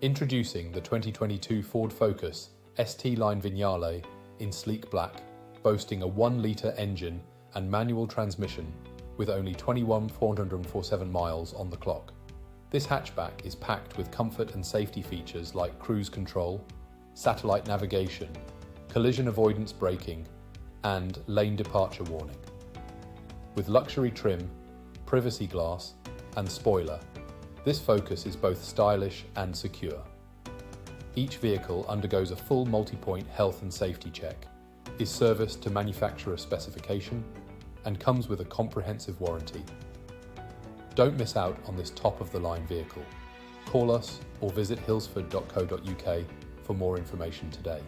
Introducing the 2022 Ford Focus ST-Line Vignale in sleek black, boasting a 1-litre engine and manual transmission with only 21,447 miles on the clock. This hatchback is packed with comfort and safety features like cruise control, satellite navigation, collision avoidance braking, and lane departure warning. With luxury trim, privacy glass, and spoiler, this Focus is both stylish and secure. Each vehicle undergoes a full multi-point health and safety check, is serviced to manufacturer specification, and comes with a comprehensive warranty. Don't miss out on this top-of-the-line vehicle. Call us or visit hillsford.co.uk for more information today.